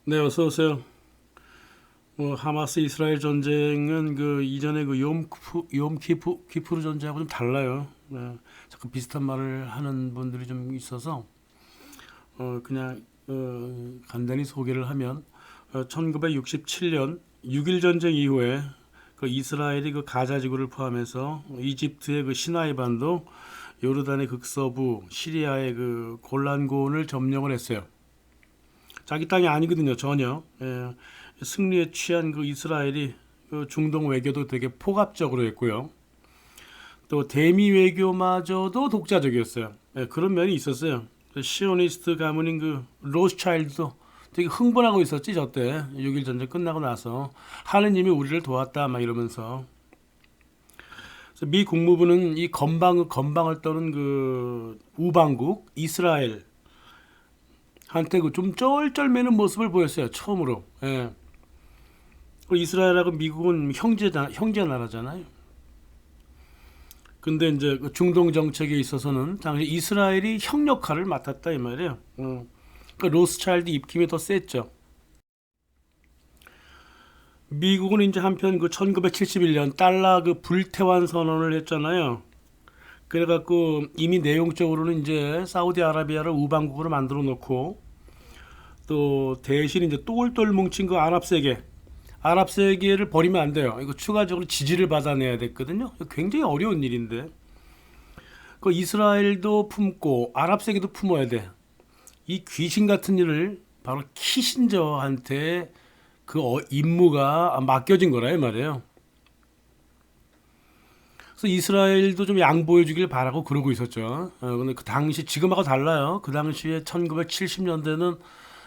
네, 어서 오세요. 하마스 이스라엘 전쟁은 그 이전에 그 키프르 전쟁하고 좀 달라요. 네, 자꾸 비슷한 말을 하는 분들이 좀 있어서 그냥 간단히 소개를 하면 1967년 6일 전쟁 이후에 그 이스라엘이 그 가자 지구를 포함해서 이집트의 그 시나이 반도, 요르단의 극서부, 시리아의 그 골란고원을 점령을 했어요. 자기 땅이 아니거든요, 전혀. 예, 승리에 취한 그 이스라엘이 그 중동 외교도 되게 폭압적으로 했고요. 또 대미 외교마저도 독자적이었어요. 예, 그런 면이 있었어요. 시오니스트 가문인 그 로스차일드도 되게 흥분하고 있었지, 저때. 6일 전쟁 끝나고 나서. 하느님이 우리를 도왔다, 막 이러면서. 그래서 미 국무부는 이 건방을 떠는 그 우방국, 이스라엘, 한테 그 좀 쩔쩔매는 모습을 보였어요. 처음으로. 예. 이스라엘하고 미국은 형제 나라잖아요. 근데 이제 그 중동 정책에 있어서는 당시 이스라엘이 형 역할을 맡았다 이 말이에요. 그 로스차일드 입김이 더 셌죠. 미국은 이제 한편 그 1971년 달러 그 불태환 선언을 했잖아요. 그래갖고 이미 내용적으로는 이제 사우디아라비아를 우방국으로 만들어 놓고, 또 대신 이제 똘똘 뭉친 그 아랍 세계를 버리면 안 돼요. 이거 추가적으로 지지를 받아내야 됐거든요. 굉장히 어려운 일인데. 그 이스라엘도 품고 아랍 세계도 품어야 돼. 이 귀신 같은 일을 바로 키신저한테 그 임무가 맡겨진 거라 이 말이에요. 그래서 이스라엘도 좀 양보해 주길 바라고 그러고 있었죠. 근데 그 당시 지금하고 달라요. 그 당시에 1970년대는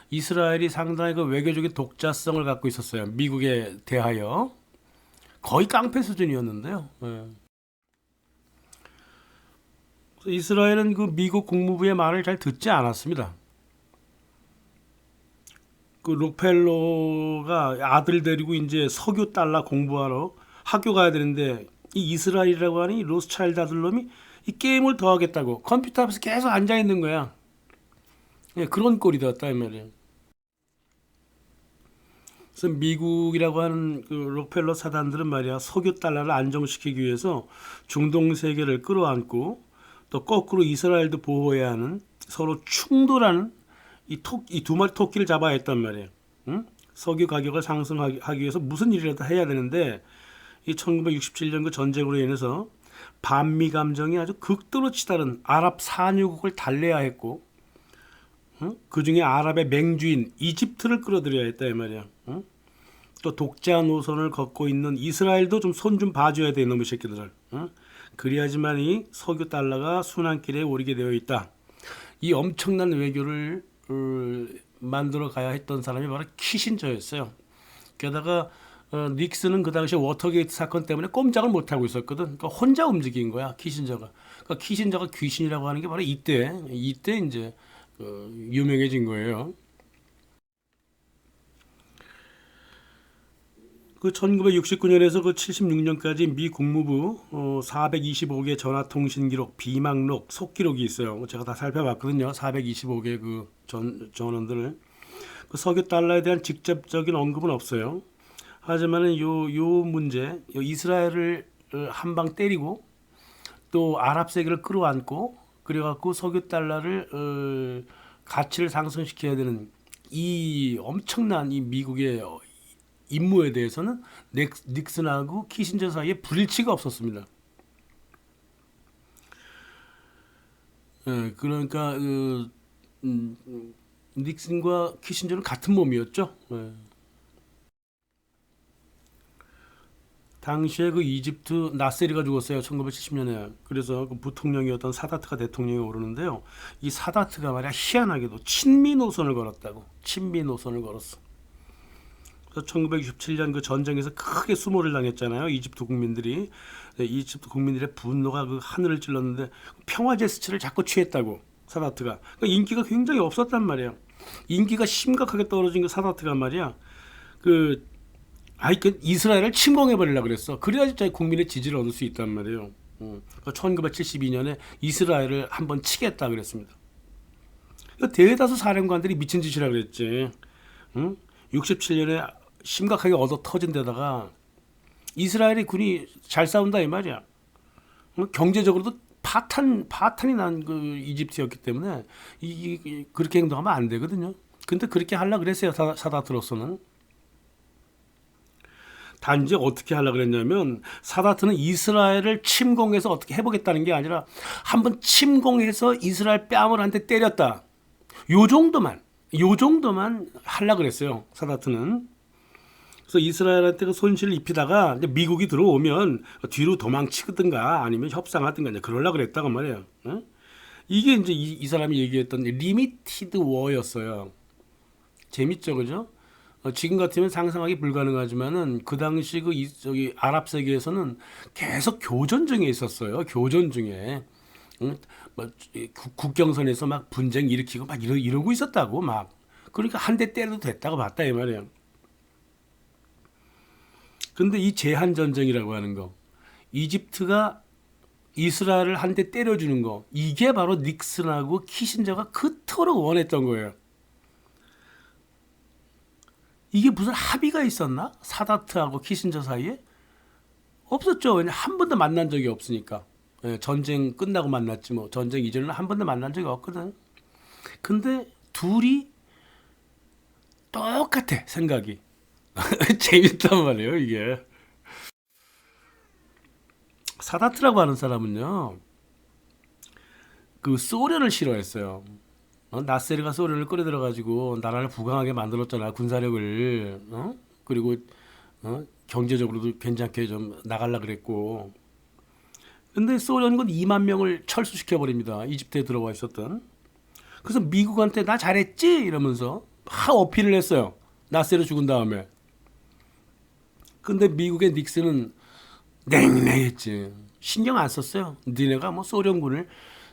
이스라엘이 상당히 그 외교적인 독자성을 갖고 있었어요. 미국에 대하여. 거의 깡패 수준이었는데요. 예. 이스라엘은 그 미국 국무부의 말을 잘 듣지 않았습니다. 그 록펠러가 아들 데리고 이제 석유 달러 공부하러 학교 가야 되는데, 이 이스라엘이라고 하는 이 로스차일드 아들 놈이 이 게임을 더 하겠다고 컴퓨터 앞에서 계속 앉아 있는 거야. 예, 그런 꼴이 되었다 이 말이에요. 그래서 미국이라고 하는 그 록펠러 사단들은 말이야, 석유 달러를 안정시키기 위해서 중동 세계를 끌어안고 또 거꾸로 이스라엘도 보호해야 하는, 서로 충돌하는 이 두 마리 토끼를 잡아야 했단 말이에요. 응? 석유 가격을 상승하기 위해서 무슨 일이라도 해야 되는데, 이 1967년 그 전쟁으로 인해서 반미 감정이 아주 극도로 치달은 아랍 산유국을 달래야 했고, 응? 그 중에 아랍의 맹주인 이집트를 끌어들여야 했다 이 말이야. 응? 또 독자 노선을 걷고 있는 이스라엘도 좀 손 좀 봐줘야 돼, 이놈의 새끼들을. 응? 그래야지만이 석유 달러가 순환길에 오르게 되어 있다. 이 엄청난 외교를 만들어 가야 했던 사람이 바로 키신저였어요. 게다가 닉슨은 그 당시에 워터게이트 사건 때문에 꼼짝을 못하고 있었거든. 그러니까 혼자 움직인 거야, 키신저가. 그러니까 키신저가 귀신이라고 하는 게 바로 이때 이제 유명해진 거예요. 그 1969년에서 그 76년까지 미 국무부 425개 전화통신 기록, 비망록, 속기록이 있어요. 제가 다 살펴봤거든요. 425개 그 전원들을. 그 석유 달러에 대한 직접적인 언급은 없어요. 하지만은 요 문제, 요 이스라엘을 한 방 때리고 또 아랍 세계를 끌어안고 그래갖고 석유 달러를 가치를 상승시켜야 되는 이 엄청난 이 미국의 임무에 대해서는 닉슨하고 키신저 사이에 불일치가 없었습니다. 예, 그러니까 음, 닉슨과 키신저는 같은 몸이었죠. 예. 당시에 그 이집트 나세리가 죽었어요. 1970년에. 그래서 그 부통령이었던 사다트가 대통령에 오르는데요. 이 사다트가 말이야, 희한하게도 친미 노선을 걸었다고. 친미 노선을 걸었어. 그래서 1967년 그 전쟁에서 크게 수모를 당했잖아요. 이집트 국민들이. 네, 이집트 국민들의 분노가 그 하늘을 찔렀는데, 평화 제스처를 자꾸 취했다고, 사다트가. 그러니까 인기가 굉장히 없었단 말이에요. 인기가 심각하게 떨어진 그 사다트가 말이야. 그 그 이스라엘을 침공해 버리려 그랬어. 그래야 진짜 국민의 지지를 얻을 수 있단 말이에요. 1972년에 이스라엘을 한번 치겠다 그랬습니다. 대다수 사령관들이 미친 짓이라 그랬지. 응? 67년에 심각하게 얻어 터진 데다가 이스라엘의 군이 잘 싸운다 이 말이야. 경제적으로도 파탄이 난 그 이집트였기 때문에 그렇게 행동하면 안 되거든요. 근데 그렇게 하려고 그랬어요. 사다트로서는. 단지 어떻게 하려고 그랬냐면 사다트는 이스라엘을 침공해서 어떻게 해보겠다는 게 아니라 한번 침공해서 이스라엘 뺨을 한 대 때렸다. 요 정도만 하려고 그랬어요. 사다트는. 그래서 이스라엘한테 그 손실을 입히다가 이제 미국이 들어오면 뒤로 도망치든가 아니면 협상하든가 이제 그러려고 그랬다고 말이에요. 응? 이게 이제 이 사람이 얘기했던 리미티드 워였어요. 재밌죠, 그죠? 지금 같으면 상상하기 불가능하지만은 그 당시 저기 아랍 세계에서는 계속 교전 중에 있었어요. 교전 중에. 응? 국경선에서 막 분쟁 일으키고 막 이러고 있었다고 막. 그러니까 한 대 때려도 됐다고 봤다 이 말이에요. 근데 이 제한 전쟁이라고 하는 거, 이집트가 이스라엘을 한 대 때려주는 거, 이게 바로 닉슨하고 키신저가 그토록 원했던 거예요. 이게 무슨 합의가 있었나? 사다트하고 키신저 사이에? 없었죠. 왜냐 한 번도 만난 적이 없으니까. 예, 전쟁 끝나고 만났지 뭐. 전쟁 이전에는 한 번도 만난 적이 없거든. 근데 둘이 똑같아 생각이. 재밌단 말이에요 이게. 사다트라고 하는 사람은요, 그 소련을 싫어했어요. 나세르가 소련을 끌어들여가지고 나라를 부강하게 만들었잖아, 군사력을. 그리고 경제적으로도 괜찮게 좀 나가려 그랬고. 근데 소련은 곧 2만 명을 철수시켜 버립니다. 이집트에 들어와 있었던. 그래서 미국한테 나 잘했지 이러면서 막 어필을 했어요. 나세르 죽은 다음에. 근데 미국의 닉슨은 냉랭했지. 신경 안 썼어요. 니네가 뭐 소련군을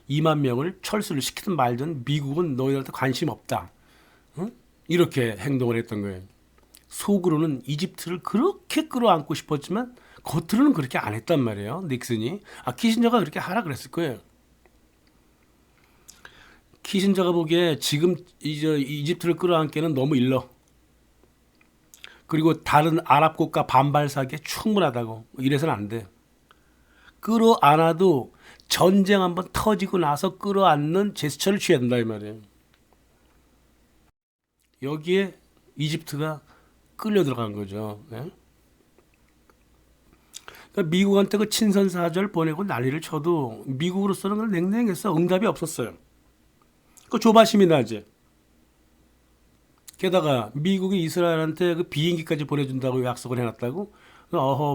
2만 명을 철수를 시키든 말든 미국은 너희들한테 관심 없다. 응? 이렇게 행동을 했던 거예요. 속으로는 이집트를 그렇게 끌어안고 싶었지만 겉으로는 그렇게 안 했단 말이에요. 닉슨이. 키신저가 그렇게 하라 그랬을 거예요. 키신저가 보기에 지금 이제 이집트를 끌어안기에는 너무 일러. 그리고 다른 아랍 국가 반발사기에 충분하다고. 이래서는 안 돼. 끌어안아도 전쟁 한번 터지고 나서 끌어안는 제스처를 취해야 된다 이 말이에요. 여기에 이집트가 끌려 들어간 거죠. 네? 그러니까 미국한테 그 친선사절 보내고 난리를 쳐도 미국으로서는 냉랭했어. 응답이 없었어요. 그 조바심이 나지. 게다가 미국이 이스라엘한테 그 비행기까지 보내준다고 약속을 해놨다고?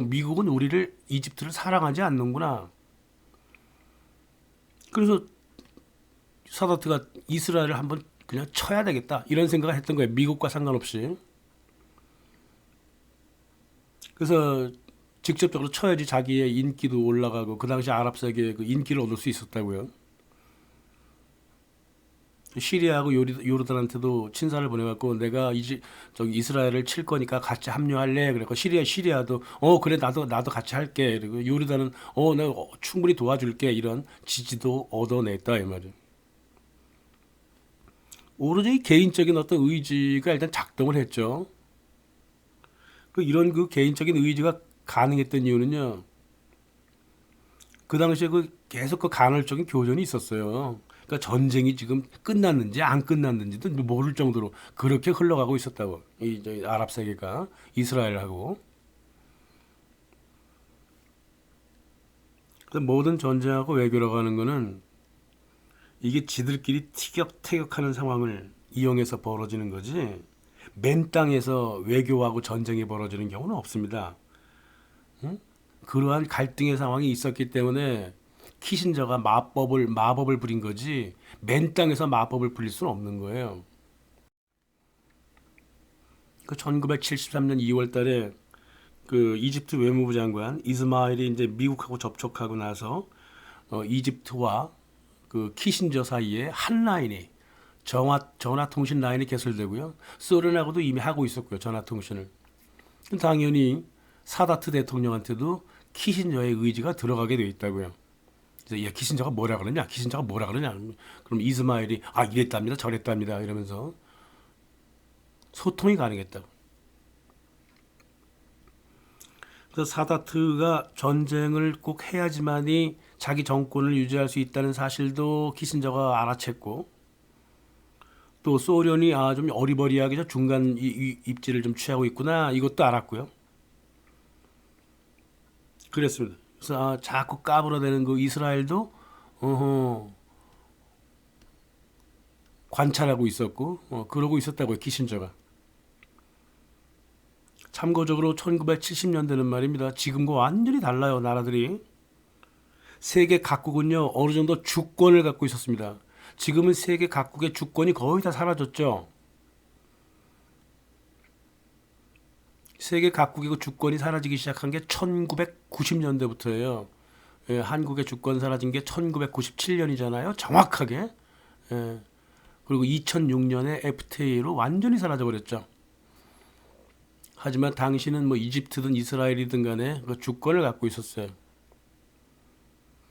미국은 우리를 이집트를 사랑하지 않는구나. 그래서 사다트가 이스라엘을 한번 그냥 쳐야 되겠다 이런 생각을 했던 거예요. 미국과 상관없이. 그래서 직접적으로 쳐야지 자기의 인기도 올라가고 그 당시 아랍 세계에 그 인기를 얻을 수 있었다고요. 시리아하고 요르단한테도 친사를 보내갖고 내가 저기 이스라엘을 칠 거니까 같이 합류할래. 그래서 시리아도 그래 나도 같이 할게. 그리고 요르단은 내가 충분히 도와줄게. 이런 지지도 얻어냈다 이 말이에요. 오로지 개인적인 어떤 의지가 일단 작동을 했죠. 이런 그 개인적인 의지가 가능했던 이유는요. 그 당시에 계속 간헐적인 교전이 있었어요. 그러니까 전쟁이 지금 끝났는지 안 끝났는지도 모를 정도로 그렇게 흘러가고 있었다고. 이 아랍 세계가 이스라엘하고. 모든 전쟁하고 외교라고 하는 거는 이게 지들끼리 티격태격하는 상황을 이용해서 벌어지는 거지. 맨 땅에서 외교하고 전쟁이 벌어지는 경우는 없습니다. 응? 그러한 갈등의 상황이 있었기 때문에 키신저가 마법을 부린 거지 맨 땅에서 마법을 부릴 수는 없는 거예요. 1973년 2월 달에 그 이집트 외무부 장관 이스마일이 이제 미국하고 접촉하고 나서 이집트와 그 키신저 사이에 한 라인이 전화 통신 라인이 개설되고요. 소련하고도 이미 하고 있었고요. 전화 통신을. 당연히 사다트 대통령한테도 키신저의 의지가 들어가게 돼 있다고요. 그래서 키신저가 뭐라 그러냐? 그럼 이스마일이 이랬답니다. 저랬답니다. 이러면서 소통이 가능했다고. 그래서 사다트가 전쟁을 꼭 해야지만이 자기 정권을 유지할 수 있다는 사실도 키신저가 알아챘고, 또 소련이 좀 어리버리하게 저 중간 입지를 좀 취하고 있구나 이것도 알았고요. 그랬습니다. 그래서 자꾸 까불어대는 그 이스라엘도 어허, 관찰하고 있었고 그러고 있었다고요, 키신저가. 참고적으로 1970년대는 말입니다. 지금과 완전히 달라요, 나라들이. 세계 각국은요, 어느 정도 주권을 갖고 있었습니다. 지금은 세계 각국의 주권이 거의 다 사라졌죠. 세계 각국의 그 주권이 사라지기 시작한 게 1990년대부터예요. 예, 한국의 주권 사라진 게 1997년이잖아요. 정확하게. 예, 그리고 2006년에 FTA로 완전히 사라져 버렸죠. 하지만 당시는 뭐 이집트든 이스라엘이든 간에 그 주권을 갖고 있었어요.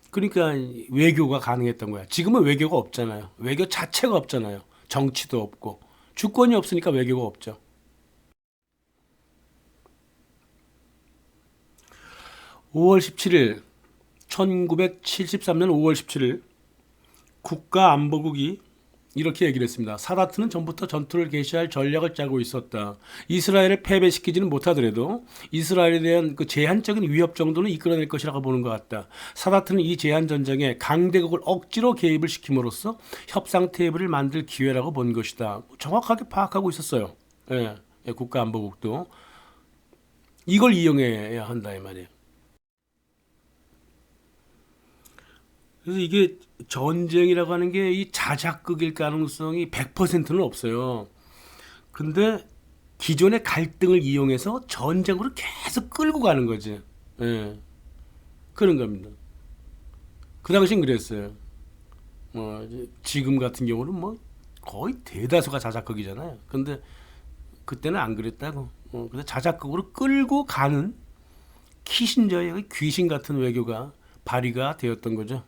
그러니까 외교가 가능했던 거야. 지금은 외교가 없잖아요. 외교 자체가 없잖아요. 정치도 없고. 주권이 없으니까 외교가 없죠. 5월 17일, 1973년 5월 17일, 국가안보국이 이렇게 얘기를 했습니다. 사다트는 전부터 전투를 개시할 전략을 짜고 있었다. 이스라엘을 패배시키지는 못하더라도 이스라엘에 대한 그 제한적인 위협 정도는 이끌어낼 것이라고 보는 것 같다. 사다트는 이 제한 전쟁에 강대국을 억지로 개입을 시킴으로써 협상 테이블을 만들 기회라고 본 것이다. 정확하게 파악하고 있었어요. 예, 국가안보국도 이걸 이용해야 한다 이 말이에요. 그래서 이게 전쟁이라고 하는 게 이 자작극일 가능성이 100%는 없어요. 근데 기존의 갈등을 이용해서 전쟁으로 계속 끌고 가는 거지. 예, 그런 겁니다. 그 당시엔 그랬어요. 지금 같은 경우는 뭐 거의 대다수가 자작극이잖아요. 근데 그때는 안 그랬다고. 그래서 자작극으로 끌고 가는 키신저의 귀신 같은 외교가 발휘가 되었던 거죠.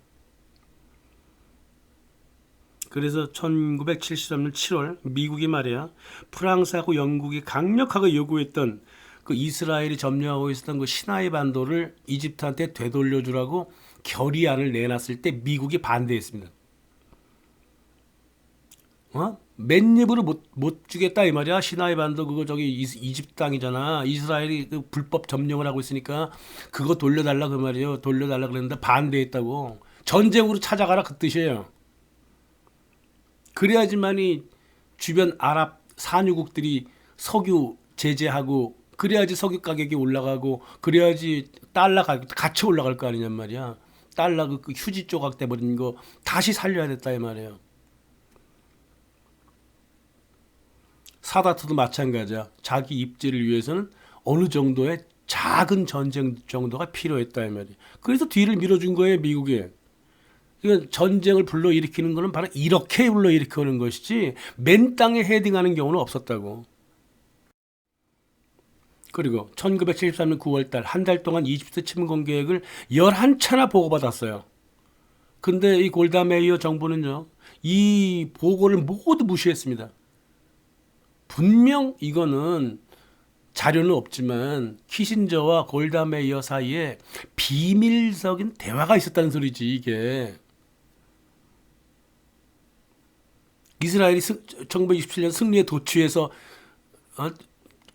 그래서 1973년 7월 미국이 말이야 프랑스하고 영국이 강력하게 요구했던 그 이스라엘이 점령하고 있었던 그 시나이 반도를 이집트한테 되돌려주라고 결의안을 내놨을 때 미국이 반대했습니다. 맨 입으로 못 주겠다 이 말이야. 시나이 반도 그거 저기 이집트 땅이잖아. 이스라엘이 그 불법 점령을 하고 있으니까 그거 돌려달라 그 말이에요. 돌려달라 그랬는데 반대했다고. 전쟁으로 찾아가라 그 뜻이에요. 그래야지만이 주변 아랍 산유국들이 석유 제재하고 그래야지 석유 가격이 올라가고 그래야지 달러 가격 같이 올라갈 거 아니냔 말이야. 달러 그 휴지 조각 돼버린 거 다시 살려야 됐다 이 말이에요. 사다트도 마찬가지야. 자기 입지를 위해서는 어느 정도의 작은 전쟁 정도가 필요했다 이 말이야. 그래서 뒤를 밀어준 거예요 미국에. 그러니까 전쟁을 불러일으키는 것은 바로 이렇게 불러일으키는 것이지 맨 땅에 헤딩하는 경우는 없었다고. 그리고 1973년 9월달 한 달 동안 이집트 침공 계획을 11차나 보고받았어요. 근데 이 골다 메이어 정부는요. 이 보고를 모두 무시했습니다. 분명 이거는 자료는 없지만 키신저와 골다 메이어 사이에 비밀적인 대화가 있었다는 소리지 이게. 이스라엘이 1927년 승리에 도취해서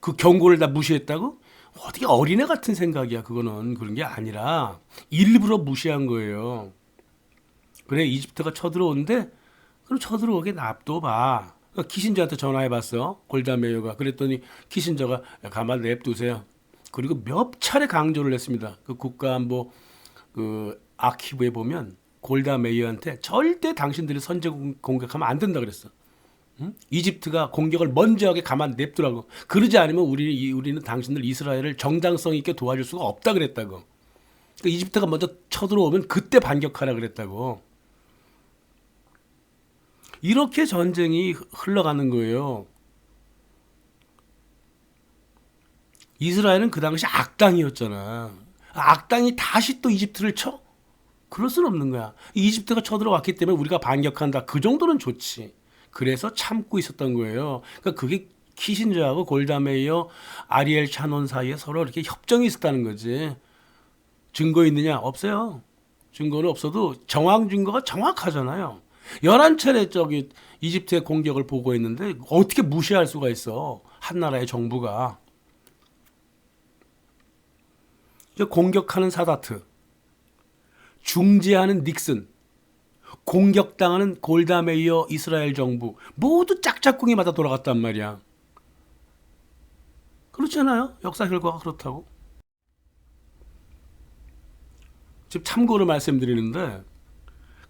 그 경고를 다 무시했다고? 어떻게 어린애 같은 생각이야. 그거는 그런 게 아니라 일부러 무시한 거예요. 그래 이집트가 쳐들어오는데 그럼 쳐들어오게 놔둬봐. 키신저한테 전화해봤어. 골다 메이어가. 그랬더니 키신저가 가만 냅두세요. 그리고 몇 차례 강조를 했습니다. 그 국가안보 그 아키브에 보면 골다 메이어한테 절대 당신들이 선제 공격하면 안 된다 그랬어. 응? 이집트가 공격을 먼저 하게 가만 냅두라고. 그러지 않으면 우리는 당신들 이스라엘을 정당성 있게 도와줄 수가 없다 그랬다고. 그러니까 이집트가 먼저 쳐들어오면 그때 반격하라 그랬다고. 이렇게 전쟁이 흘러가는 거예요. 이스라엘은 그 당시 악당이었잖아. 악당이 다시 또 이집트를 쳐? 그럴 수는 없는 거야. 이집트가 쳐들어왔기 때문에 우리가 반격한다. 그 정도는 좋지. 그래서 참고 있었던 거예요. 그러니까 그게 키신저하고 골다메이어, 아리엘 샤논 사이에 서로 이렇게 협정이 있었다는 거지. 증거 있느냐? 없어요. 증거는 없어도 정황 증거가 정확하잖아요. 11차례 저기 이집트의 공격을 보고했는데 어떻게 무시할 수가 있어? 한 나라의 정부가. 공격하는 사다트, 중재하는 닉슨, 공격당하는 골다메이어 이스라엘 정부 모두 짝짝꿍이 맞아 돌아갔단 말이야. 그렇지 않아요? 역사 결과가 그렇다고. 지금 참고로 말씀드리는데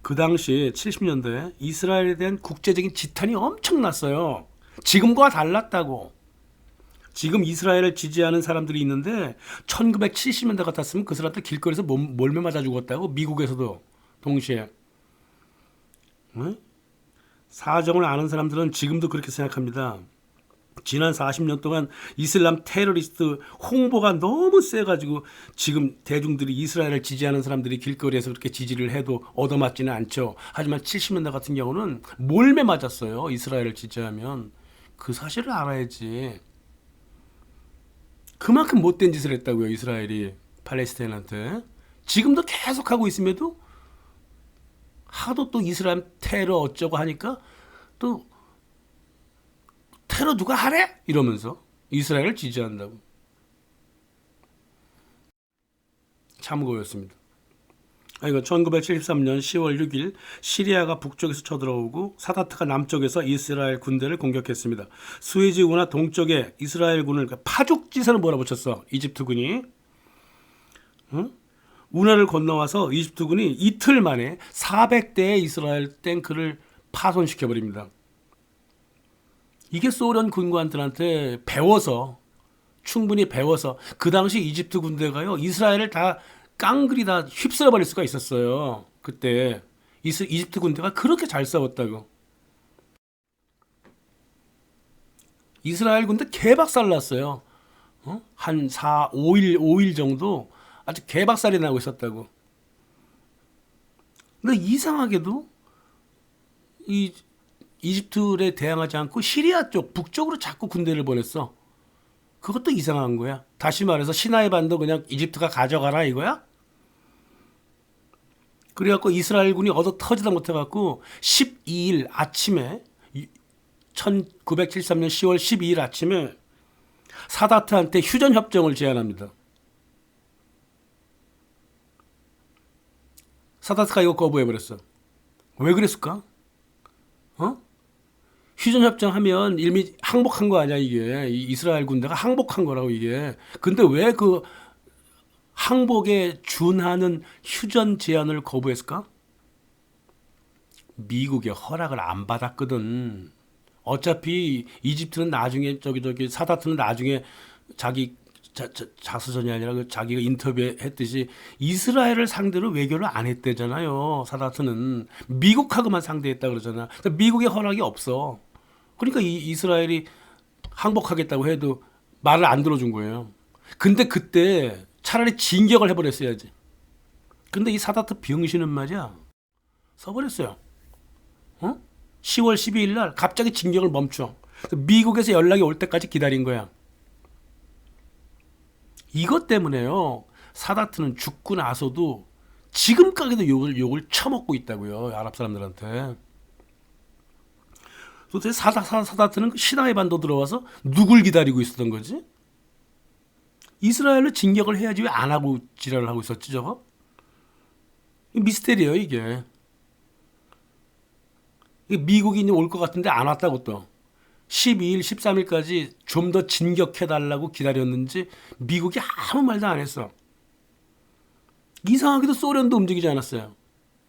그 당시 70년대 이스라엘에 대한 국제적인 지탄이 엄청났어요. 지금과 달랐다고. 지금 이스라엘을 지지하는 사람들이 있는데 1970년대 같았으면 그 사람들 길거리에서 몰매 맞아 죽었다고. 미국에서도 동시에. 응? 사정을 아는 사람들은 지금도 그렇게 생각합니다. 지난 40년 동안 이슬람 테러리스트 홍보가 너무 세가지고 지금 대중들이 이스라엘을 지지하는 사람들이 길거리에서 그렇게 지지를 해도 얻어맞지는 않죠. 하지만 70년대 같은 경우는 몰매 맞았어요. 이스라엘을 지지하면. 그 사실을 알아야지. 그만큼 못된 짓을 했다고요. 이스라엘이 팔레스타인한테. 지금도 계속하고 있음에도 하도 또 이스라엘 테러 어쩌고 하니까 또 테러 누가 하래? 이러면서 이스라엘을 지지한다고. 참고였습니다. 이거 1973년 10월 6일 시리아가 북쪽에서 쳐들어오고 사다트가 남쪽에서 이스라엘 군대를 공격했습니다. 수에즈 운하 동쪽에 이스라엘 군을 파죽지세로 몰아붙였어. 이집트 군이. 응? 운하를 건너와서 이집트 군이 이틀 만에 400대의 이스라엘 탱크를 파손시켜버립니다. 이게 소련 군관들한테 배워서, 충분히 배워서, 그 당시 이집트 군대가요 이스라엘을 다 깡그리 다 휩쓸어 버릴 수가 있었어요. 그때 이집트 군대가 그렇게 잘 싸웠다고. 이스라엘 군대 개박살 났어요. 한 5일 정도 아주 개박살이 나고 있었다고. 근데 이상하게도 이 이집트에 대항하지 않고 시리아 쪽 북쪽으로 자꾸 군대를 보냈어. 그것도 이상한 거야. 다시 말해서 시나이 반도 그냥 이집트가 가져가라 이거야? 그래갖고 이스라엘군이 얻어 터지다 못해갖고 12일 아침에 1973년 10월 12일 아침에 사다트한테 휴전협정을 제안합니다. 사다트가 이거 거부해버렸어. 왜 그랬을까? 휴전협정 하면 이미 항복한 거 아니야 이게. 이스라엘 군대가 항복한 거라고 이게. 근데 왜 그 항복에 준하는 휴전 제안을 거부했을까? 미국의 허락을 안 받았거든. 어차피 이집트는 나중에 저기 사다트는 나중에 자기 자서전이 아니라 자기가 인터뷰했듯이 이스라엘을 상대로 외교를 안 했대잖아요. 사다트는 미국하고만 상대했다 그러잖아. 그러니까 미국의 허락이 없어. 그러니까 이스라엘이 항복하겠다고 해도 말을 안 들어준 거예요. 근데 그때 차라리 진격을 해버렸어야지. 근데 이 사다트 병신은 말이야 써버렸어요. 10월 12일 날 갑자기 진격을 멈춰. 미국에서 연락이 올 때까지 기다린 거야. 이것 때문에요. 사다트는 죽고 나서도 지금까지도 욕을 처먹고 있다고요. 아랍 사람들한테. 도대체 사다트는 시나이 반도 들어와서 누굴 기다리고 있었던 거지? 이스라엘로 진격을 해야지 왜 안 하고 지랄을 하고 있었지 저거? 미스테리예요 이게. 미국인이 올 것 같은데 안 왔다고 또. 12일, 13일까지 좀 더 진격해달라고 기다렸는지 미국이 아무 말도 안 했어. 이상하게도 소련도 움직이지 않았어요.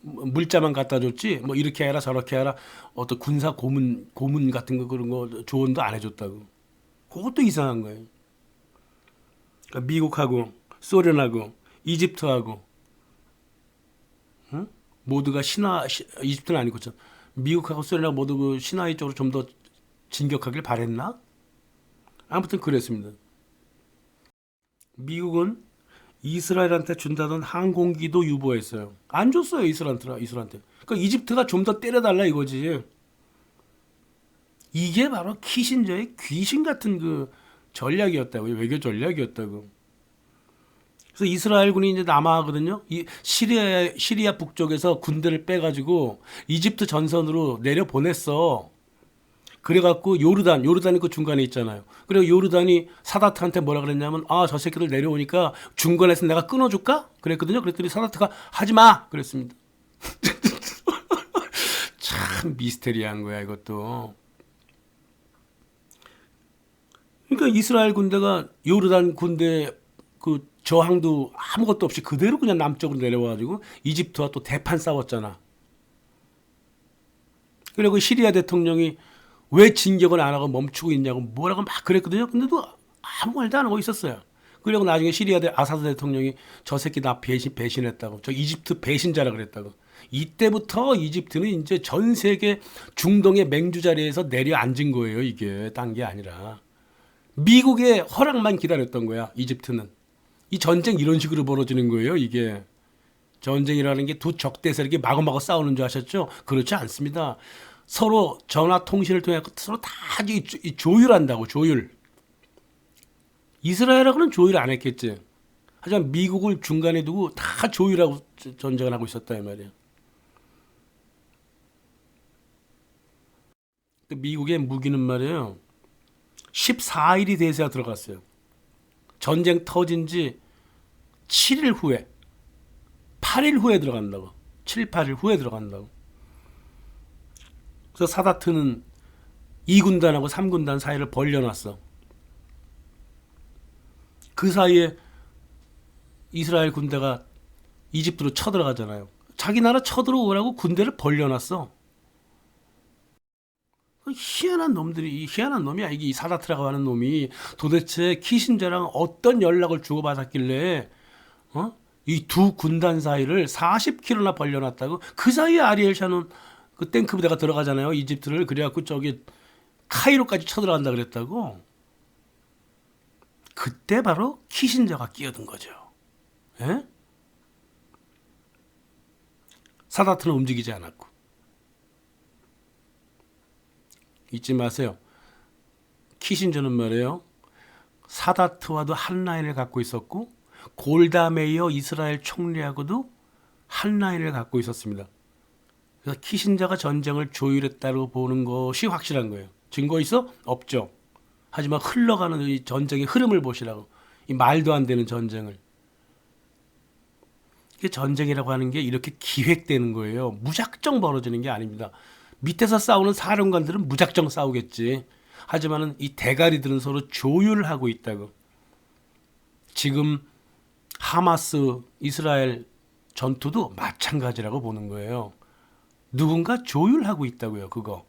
물자만 갖다 줬지 뭐 이렇게 해라 저렇게 해라 어떤 군사 고문 같은 거 그런 거 조언도 안 해줬다고. 그것도 이상한 거예요. 그러니까 미국하고 소련하고 이집트하고 모두가 이집트는 아니고 미국하고 소련하고 모두 그 시나이 쪽으로 좀 더 진격하길 바랬나? 아무튼 그랬습니다. 미국은 이스라엘한테 준다던 항공기도 유보했어요. 안 줬어요 이스라엘한테. 그러니까 이집트가 좀 더 때려달라 이거지. 이게 바로 키신저의 귀신 같은 그 전략이었다고요. 외교 전략이었다고. 그래서 이스라엘군이 이제 남아하거든요. 이 시리아 북쪽에서 군대를 빼가지고 이집트 전선으로 내려 보냈어. 그래갖고 요르단이 그 중간에 있잖아요. 그리고 요르단이 사다트한테 뭐라 그랬냐면, 아, 저 새끼들 내려오니까 중간에서 내가 끊어줄까? 그랬거든요. 그랬더니 사다트가 하지 마! 그랬습니다. 참 미스테리한 거야, 이것도. 그러니까 이스라엘 군대가 요르단 군대 그 저항도 아무것도 없이 그대로 그냥 남쪽으로 내려와가지고 이집트와 또 대판 싸웠잖아. 그리고 시리아 대통령이 왜 진격을 안 하고 멈추고 있냐고 뭐라고 막 그랬거든요. 근데도 아무 말도 안 하고 있었어요. 그리고 나중에 시리아 아사드 대통령이 저 새끼 나 배신했다고. 저 이집트 배신자라 그랬다고. 이때부터 이집트는 이제 전 세계 중동의 맹주 자리에서 내려앉은 거예요. 이게 딴 게 아니라. 미국의 허락만 기다렸던 거야. 이집트는. 이 전쟁 이런 식으로 벌어지는 거예요. 이게. 전쟁이라는 게 두 적대 세력이 마구마구 싸우는 줄 아셨죠? 그렇지 않습니다. 서로 전화 통신을 통해 서로 다 조율한다고. 조율. 이스라엘하고는 조율 안 했겠지. 하지만 미국을 중간에 두고 다 조율하고 전쟁을 하고 있었다 이 말이에요. 미국의 무기는 말이에요. 14일이 돼서야 들어갔어요. 전쟁 터진 지 7일 후에 8일 후에 들어간다고. 7, 8일 후에 들어간다고. 그래서 사다트는 2군단하고 3군단 사이를 벌려놨어. 그 사이에 이스라엘 군대가 이집트로 쳐들어가잖아요. 자기 나라 쳐들어오라고 군대를 벌려놨어. 희한한 놈들이, 희한한 놈이야. 이게 이 사다트라고 하는 놈이 도대체 키신저랑 어떤 연락을 주고받았길래, 이 두 군단 사이를 40km나 벌려놨다고. 그 사이에 아리엘 샤론 그 탱크 부대가 들어가잖아요. 이집트를. 그래갖고 저기 카이로까지 쳐들어간다 그랬다고. 그때 바로 키신저가 끼어든 거죠. 예? 사다트는 움직이지 않았고. 잊지 마세요. 키신저는 말이에요. 사다트와도 한 라인을 갖고 있었고 골다 메이어 이스라엘 총리하고도 한 라인을 갖고 있었습니다. 그래서 키신저가 전쟁을 조율했다고 보는 것이 확실한 거예요. 증거 있어? 없죠. 하지만 흘러가는 이 전쟁의 흐름을 보시라고. 이 말도 안 되는 전쟁을. 이게 전쟁이라고 하는 게 이렇게 기획되는 거예요. 무작정 벌어지는 게 아닙니다. 밑에서 싸우는 사령관들은 무작정 싸우겠지. 하지만은 이 대가리들은 서로 조율을 하고 있다고. 지금 하마스 이스라엘 전투도 마찬가지라고 보는 거예요. 누군가 조율하고 있다고요. 그거.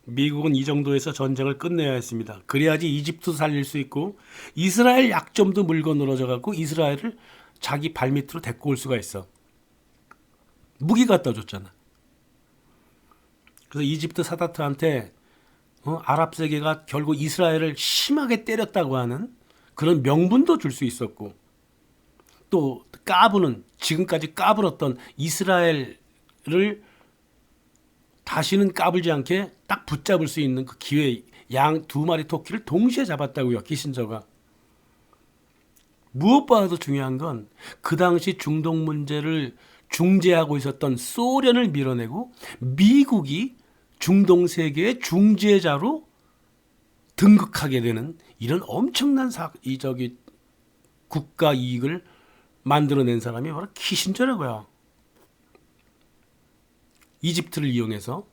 미국은 이 정도에서 전쟁을 끝내야 했습니다. 그래야지 이집트 살릴 수 있고 이스라엘 약점도 물고 늘어져 갖고 이스라엘을 자기 발밑으로 데리고 올 수가 있어. 무기 갖다 줬잖아. 그래서 이집트 사다트한테 아랍 세계가 결국 이스라엘을 심하게 때렸다고 하는 그런 명분도 줄 수 있었고, 또 까부는 지금까지 까불었던 이스라엘을 다시는 까불지 않게 딱 붙잡을 수 있는 그 기회, 양 두 마리 토끼를 동시에 잡았다고요. 키신저가. 무엇보다도 중요한 건 그 당시 중동 문제를 중재하고 있었던 소련을 밀어내고 미국이 중동 세계의 중재자로 등극하게 되는 이런 엄청난 국가 이익을 만들어낸 사람이 바로 키신저라고요. 이집트를 이용해서.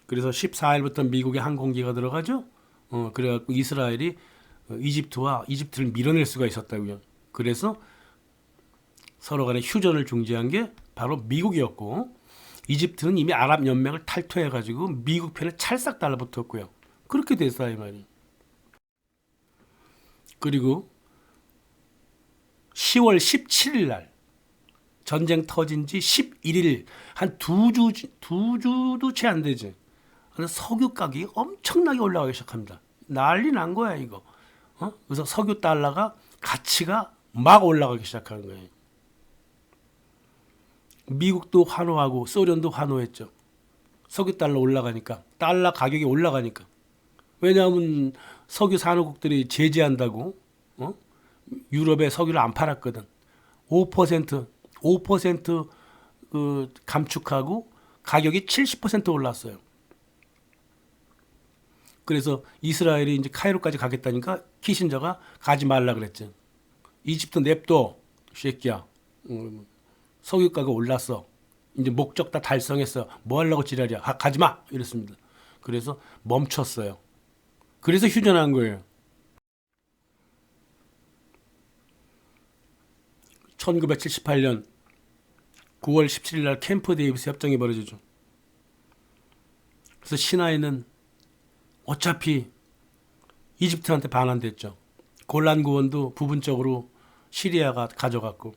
그래서 14일부터 미국의 항공기가 들어가죠. 그래갖고 이스라엘이 이집트를 밀어낼 수가 있었다고요. 그래서 서로 간에 휴전을 중재한 게 바로 미국이었고, 이집트는 이미 아랍 연맹을 탈퇴해가지고 미국 편에 찰싹 달라붙었고요. 그렇게 됐어요, 이 말이. 그리고 10월 17일 날 전쟁 터진 지 11일, 한 두 주도 채 안 되지. 석유 가격이 엄청나게 올라가기 시작합니다. 난리 난 거야, 이거. 그래서 석유 달러가 가치가 막 올라가기 시작하는 거예요. 미국도 환호하고 소련도 환호했죠. 석유 달러 올라가니까, 달러 가격이 올라가니까. 왜냐하면 석유 산업국들이 제재한다고 유럽에 석유를 안 팔았거든. 5% 그 감축하고 가격이 70% 올랐어요. 그래서 이스라엘이 이제 카이로까지 가겠다니까 키신저가 가지 말라 그랬죠. 이집트 냅둬, 새끼야. 석유가가 올랐어. 이제 목적 다 달성했어. 뭐 하려고 지랄이야. 가지 마. 이랬습니다. 그래서 멈췄어요. 그래서 휴전한 거예요. 1978년 9월 17일 날 캠프 데이비스 협정이 벌어지죠. 그래서 시나이는 어차피 이집트한테 반환됐죠. 골란 고원도 부분적으로 시리아가 가져갔고,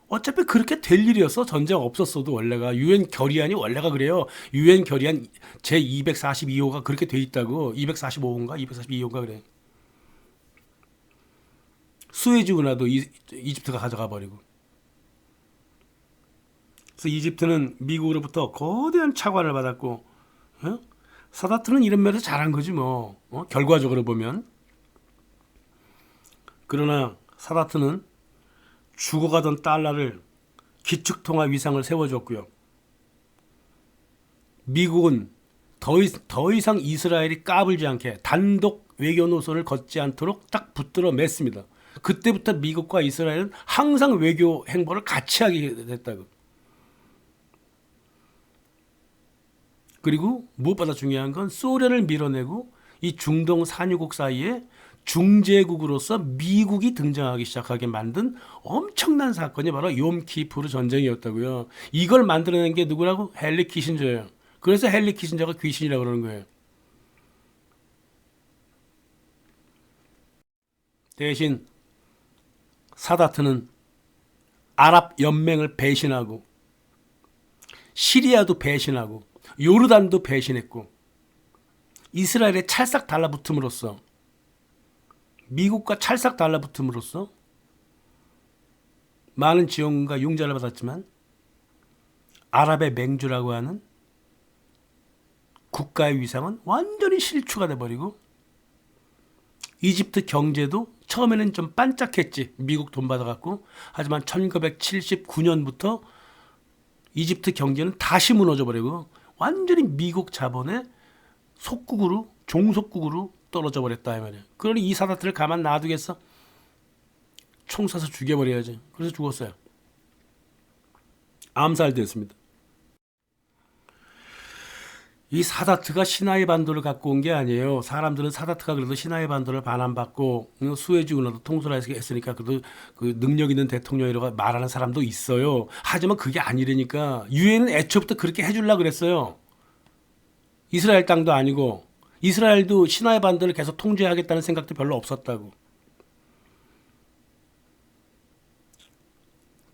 어차피 그렇게 될 일이었어. 전쟁 없었어도. 원래가 유엔 결의안이 원래가 그래요. 유엔 결의안 제 242호가 그렇게 돼 있다고. 245호인가 242호인가 그래. 수에즈 운하도 이집트가 가져가 버리고. 그래서 이집트는 미국으로부터 거대한 차관을 받았고, 사다트는 이런 면에서 잘한 거지 뭐. 결과적으로 보면. 그러나 사다트는 죽어가던 달러를 기축통화 위상을 세워줬고요. 미국은 더 이상 이스라엘이 까불지 않게 단독 외교 노선을 걷지 않도록 딱 붙들어 맸습니다. 그때부터 미국과 이스라엘은 항상 외교 행보를 같이 하게 됐다고. 그리고 무엇보다 중요한 건 소련을 밀어내고 이 중동 산유국 사이에 중재국으로서 미국이 등장하기 시작하게 만든 엄청난 사건이 바로 욤키푸르 전쟁이었다고요. 이걸 만들어낸 게 누구라고? 헨리 키신저예요. 그래서 헨리 키신저가 귀신이라고 그러는 거예요. 대신 사다트는 아랍 연맹을 배신하고 시리아도 배신하고 요르단도 배신했고 이스라엘에 찰싹 달라붙음으로써 미국과 찰싹 달라붙음으로써 많은 지원과 융자를 받았지만 아랍의 맹주라고 하는 국가의 위상은 완전히 실추가 돼버리고 이집트 경제도 처음에는 좀 반짝했지. 미국 돈 받아갖고. 하지만 1979년부터 이집트 경제는 다시 무너져 버리고 완전히 미국 자본의 속국으로 종속국으로 떨어져 버렸다 이 말이야. 그러니 이 사다트를 가만 놔두겠어? 총 쏴서 죽여버려야지. 그래서 죽었어요. 암살됐습니다. 이 사다트가 시나이 반도를 갖고 온 게 아니에요. 사람들은 사다트가 그래도 시나이 반도를 반환받고 수에즈 운하도 통솔했으니까 그래도 그 능력 있는 대통령이라고 말하는 사람도 있어요. 하지만 그게 아니라니까. 유엔은 애초부터 그렇게 해주려고 그랬어요. 이스라엘 땅도 아니고 이스라엘도 시나이 반도를 계속 통제하겠다는 생각도 별로 없었다고.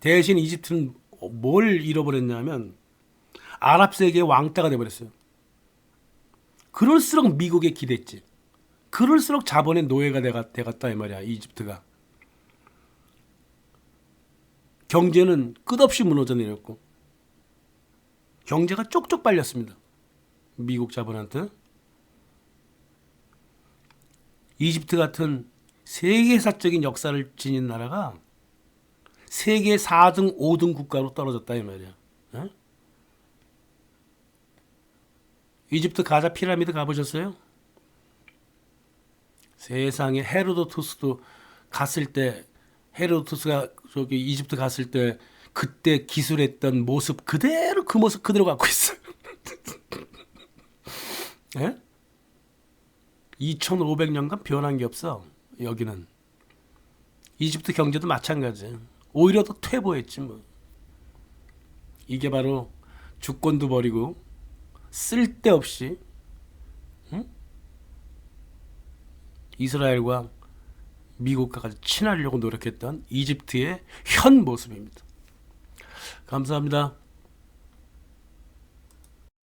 대신 이집트는 뭘 잃어버렸냐면 아랍 세계의 왕따가 돼버렸어요. 그럴수록 미국에 기댔지. 그럴수록 자본의 노예가 돼갔다 이 말이야. 이집트가. 경제는 끝없이 무너져 내렸고 경제가 쪽쪽 빨렸습니다. 미국 자본한테. 이집트 같은 세계사적인 역사를 지닌 나라가 세계 4등, 5등 국가로 떨어졌다 이 말이야. 에? 이집트 가자 피라미드 가보셨어요? 세상에 헤로도투스도 갔을 때 헤로도투스가 저기 이집트 갔을 때 그때 기술했던 모습 그대로 그 모습 그대로 갖고 있어요. 예? 2500년간 변한 게 없어. 여기는 이집트 경제도 마찬가지. 오히려 더 퇴보했지 뭐. 이게 바로 주권도 버리고 쓸데없이 이스라엘과 미국과까지 친하려고 노력했던 이집트의 현 모습입니다. 감사합니다.